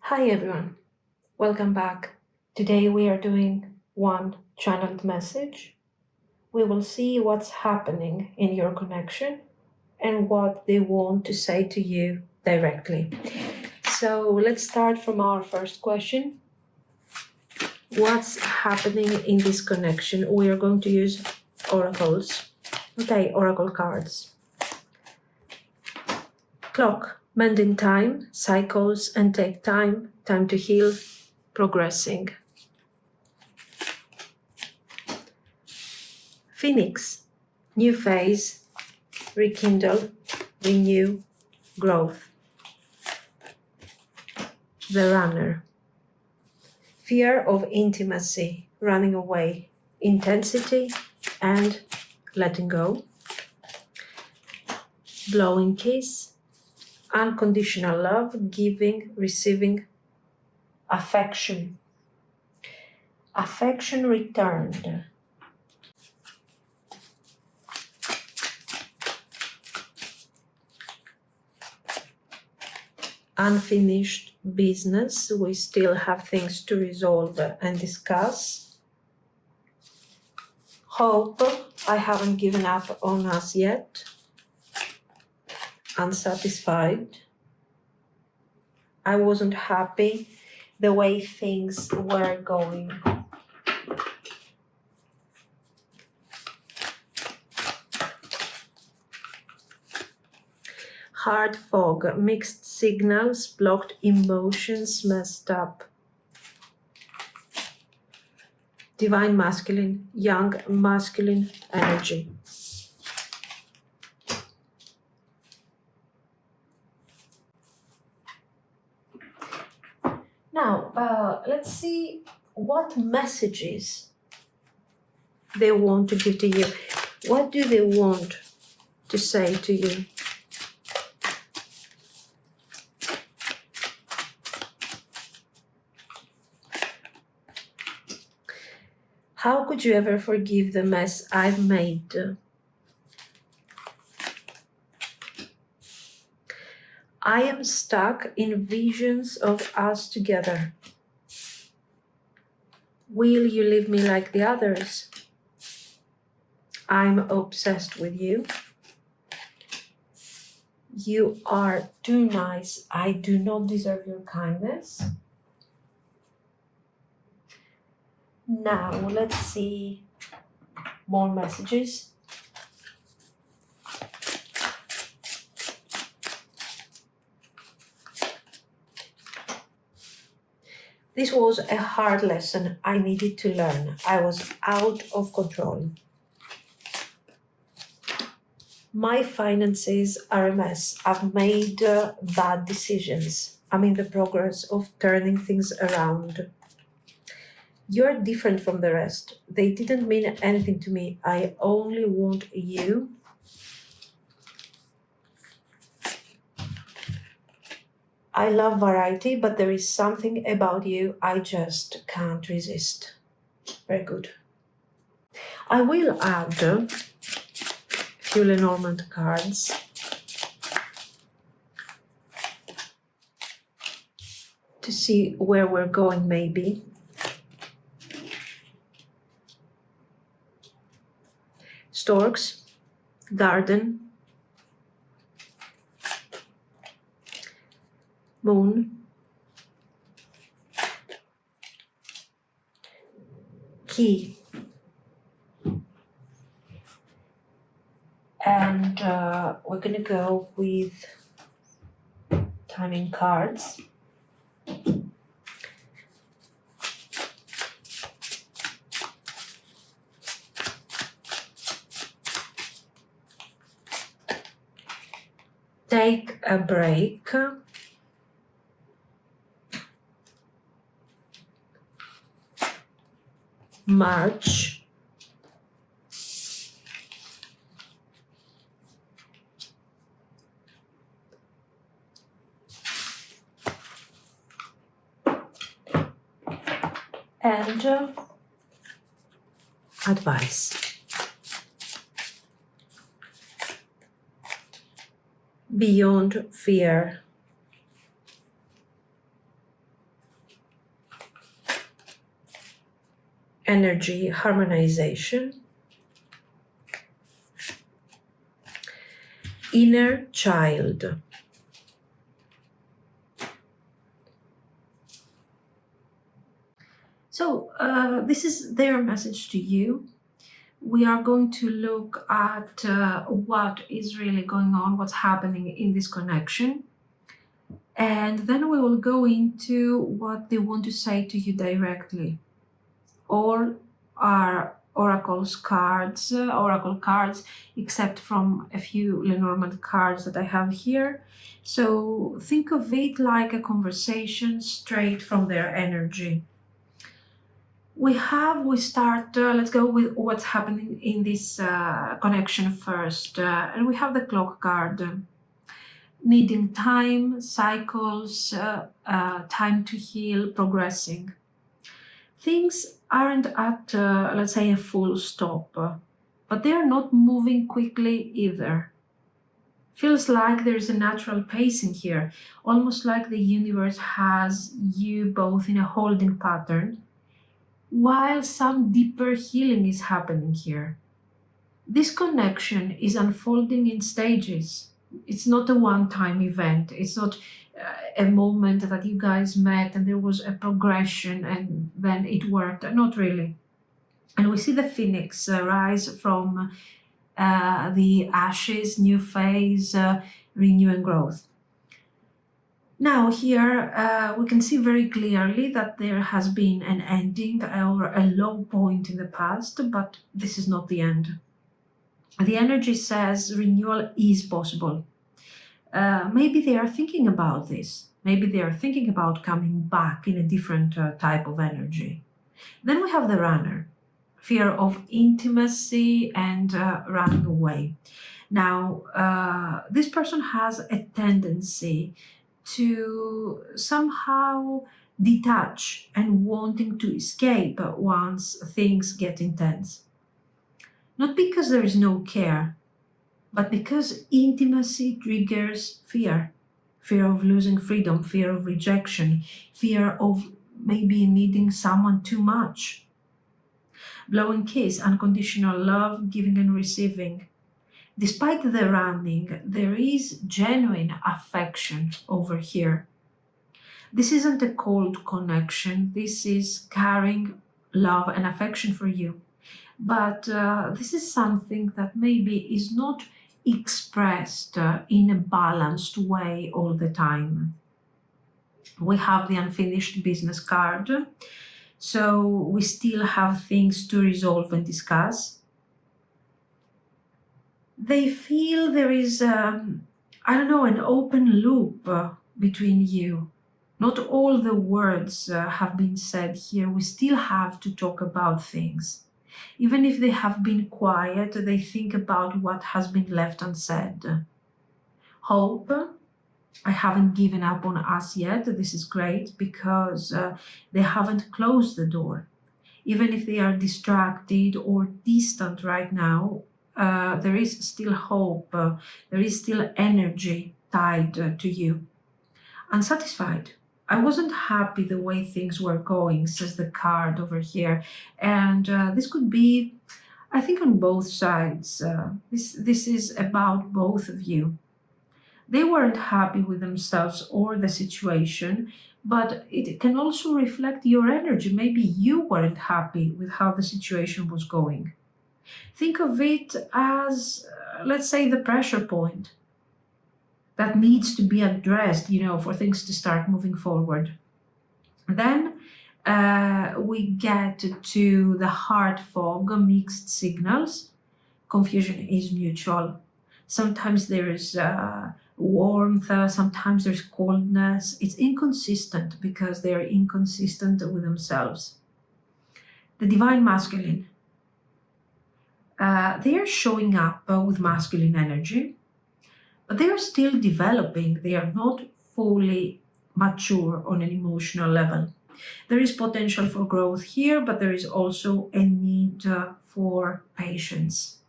Hi everyone, welcome back. Today we are doing one channeled message. We will see what's happening in your connection and what they want to say to you directly. So let's start from our first question. What's happening in this connection? We are going to use oracles. Okay, oracle cards. Clock, mending time, cycles and take time to heal, progressing. Phoenix, new phase, rekindle, renew, growth. The runner, fear of intimacy, running away, intensity and letting go. Blowing kiss, unconditional love, giving, receiving, affection. Affection returned. Unfinished business, we still have things to resolve and discuss. Hope, I haven't given up on us yet. Unsatisfied, I wasn't happy the way things were going. Hard fog, mixed signals, blocked emotions, messed up. Divine masculine, young masculine energy. Now, let's see what messages they want to give to you. What do they want to say to you? How could you ever forgive the mess I've made? I am stuck in visions of us together. Will you leave me like the others? I'm obsessed with you. You are too nice. I do not deserve your kindness. Now, let's see more messages. This was a hard lesson I needed to learn. I was out of control. My finances are a mess. I've made bad decisions. I'm in the progress of turning things around. You're different from the rest. They didn't mean anything to me. I only want you. I love variety, but there is something about you I just can't resist. Very good. I will add few Lenormand cards. To see where we're going, maybe. Storks, garden, moon, key, and we're gonna go with timing cards. Take a break. March. And advice. Beyond fear. energy harmonization, inner child. So this is their message to you. We are going to look at what is really going on, what's happening in this connection. And then we will go into what they want to say to you directly. All are oracle cards, except from a few Lenormand cards that I have here. So think of it like a conversation straight from their energy. Let's go with what's happening in this connection first. And we have the clock card. Needing time, cycles, time to heal, progressing. Things aren't at, let's say, a full stop, but they are not moving quickly either. Feels like there's a natural pacing here, almost like the universe has you both in a holding pattern, while some deeper healing is happening here. This connection is unfolding in stages. It's not a one-time event. It's not a moment that you guys met and there was a progression and then it worked. Not really. And we see the phoenix rise from the ashes, new phase, renew and growth. Now here we can see very clearly that there has been an ending or a low point in the past, but this is not the end. The energy says renewal is possible. Maybe they are thinking about this. Maybe they are thinking about coming back in a different type of energy. Then we have the runner, fear of intimacy and running away. Now, this person has a tendency to somehow detach and wanting to escape once things get intense. Not because there is no care, but because intimacy triggers fear. Fear of losing freedom, fear of rejection, fear of maybe needing someone too much. Blowing kiss, unconditional love, giving and receiving. Despite the running, there is genuine affection over here. This isn't a cold connection, this is carrying love and affection for you. But this is something that maybe is not expressed in a balanced way all the time. We have the unfinished business card, so we still have things to resolve and discuss. They feel there is, an open loop between you. Not all the words have been said here. We still have to talk about things. Even if they have been quiet, they think about what has been left unsaid. Hope. I haven't given up on us yet. This is great because they haven't closed the door. Even if they are distracted or distant right now, there is still hope. There is still energy tied to you. Unsatisfied. I wasn't happy the way things were going, says the card over here. And this could be, I think, on both sides. This is about both of you. They weren't happy with themselves or the situation, but it can also reflect your energy. Maybe you weren't happy with how the situation was going. Think of it as, let's say, the pressure point that needs to be addressed, for things to start moving forward. Then we get to the heart fog, mixed signals. Confusion is mutual. Sometimes there is warmth, sometimes there's coldness. It's inconsistent because they're inconsistent with themselves. The divine masculine. They are showing up with masculine energy, but they are still developing. They are not fully mature on an emotional level. There is potential for growth here, but there is also a need for patience.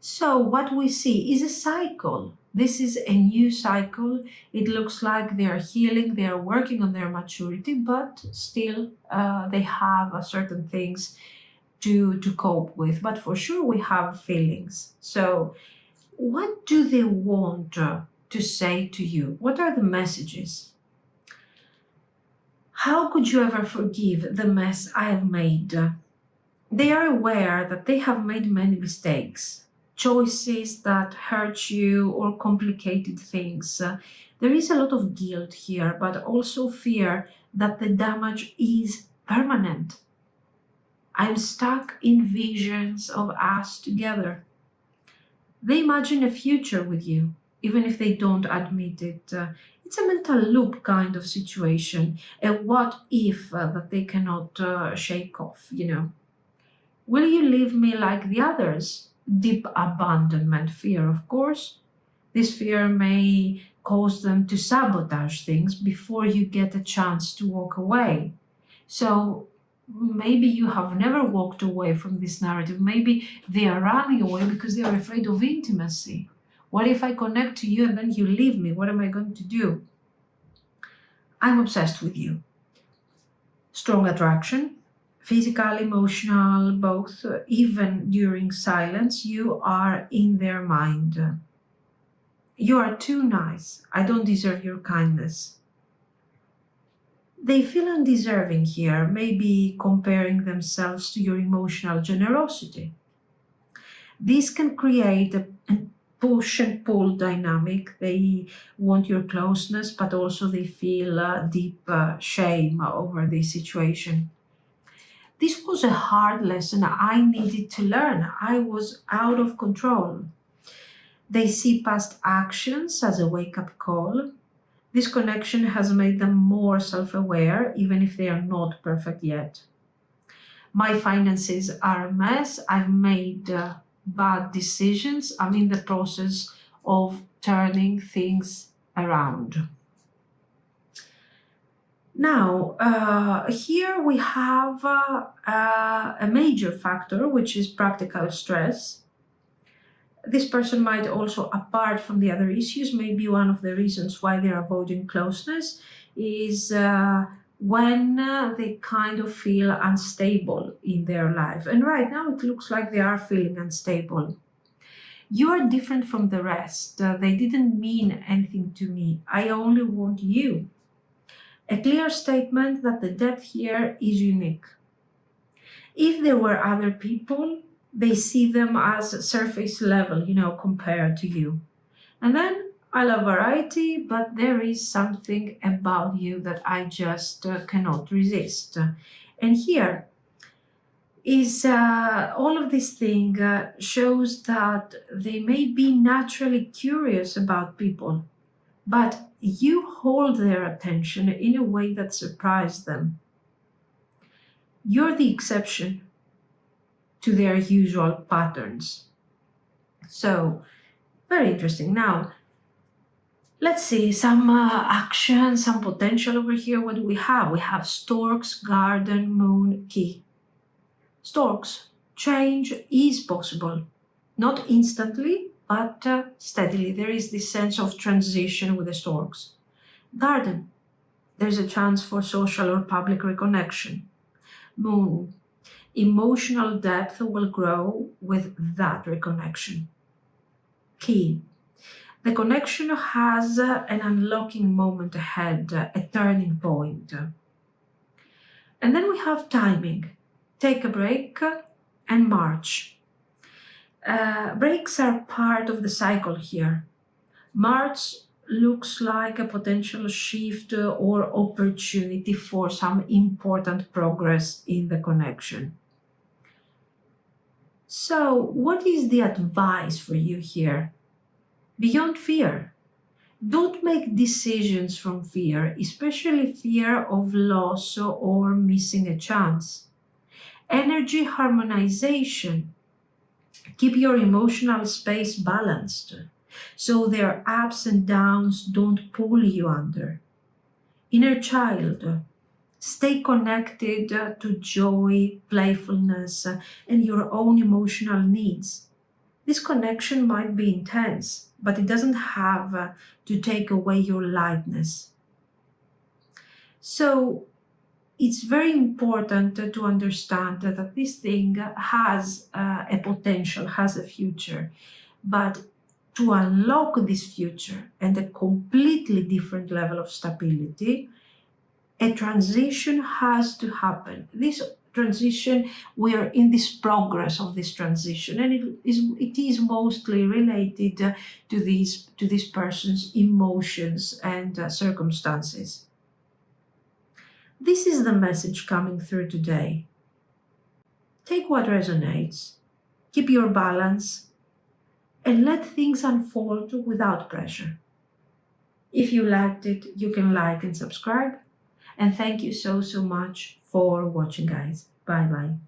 So what we see is a cycle. This is a new cycle. It looks like they are healing, they are working on their maturity, but still they have certain things to cope with. But for sure, we have feelings. So, what do they want to say to you? What are the messages? How could you ever forgive the mess I have made? They are aware that they have made many mistakes, choices that hurt you or complicated things. There is a lot of guilt here, but also fear that the damage is permanent. I'm stuck in visions of us together. They imagine a future with you, even if they don't admit it. It's a mental loop kind of situation, a what if that they cannot shake off. Will you leave me like the others? Deep abandonment fear, of course. This fear may cause them to sabotage things before you get a chance to walk away. So maybe you have never walked away from this narrative. Maybe they are running away because they are afraid of intimacy. What if I connect to you and then you leave me? What am I going to do? I'm obsessed with you. Strong attraction, physical, emotional, both, even during silence, you are in their mind. You are too nice. I don't deserve your kindness. They feel undeserving here, maybe comparing themselves to your emotional generosity. This can create a push and pull dynamic. They want your closeness, but also they feel deep shame over this situation. This was a hard lesson I needed to learn. I was out of control. They see past actions as a wake up call. This connection has made them more self aware, even if they are not perfect yet. My finances are a mess. I've made bad decisions. I'm in the process of turning things around. Now, here we have a major factor, which is practical stress. This person might also, apart from the other issues, maybe one of the reasons why they're avoiding closeness is when they kind of feel unstable in their life. And right now it looks like they are feeling unstable. You are different from the rest. They didn't mean anything to me. I only want you. A clear statement that the depth here is unique. If there were other people, they see them as surface level, compared to you. And then I love variety, but there is something about you that I just cannot resist. And here is all of this thing shows that they may be naturally curious about people, but you hold their attention in a way that surprised them. You're the exception to their usual patterns. So, very interesting. Now, let's see some action, some potential over here. What do we have? We have storks, garden, moon, key. Storks, change is possible. Not instantly, but steadily. There is this sense of transition with the storks. Garden, there's a chance for social or public reconnection. Moon, emotional depth will grow with that reconnection. Key, the connection has an unlocking moment ahead, a turning point. And then we have timing. Take a break and march. Breaks are part of the cycle here. March looks like a potential shift or opportunity for some important progress in the connection. So, what is the advice for you here? Beyond fear, don't make decisions from fear, especially fear of loss or missing a chance. Energy harmonization. Keep your emotional space balanced so their ups and downs don't pull you under. Inner child, stay connected to joy, playfulness, and your own emotional needs. This connection might be intense, but it doesn't have to take away your lightness. So it's very important to understand that this thing has a potential, has a future, but to unlock this future and a completely different level of stability, a transition has to happen. This transition, we are in this progress of this transition, and it is mostly related to this person's emotions and circumstances. This is the message coming through today. Take what resonates, keep your balance, and let things unfold without pressure. If you liked it, you can like and subscribe. And thank you so much for watching, guys. Bye bye.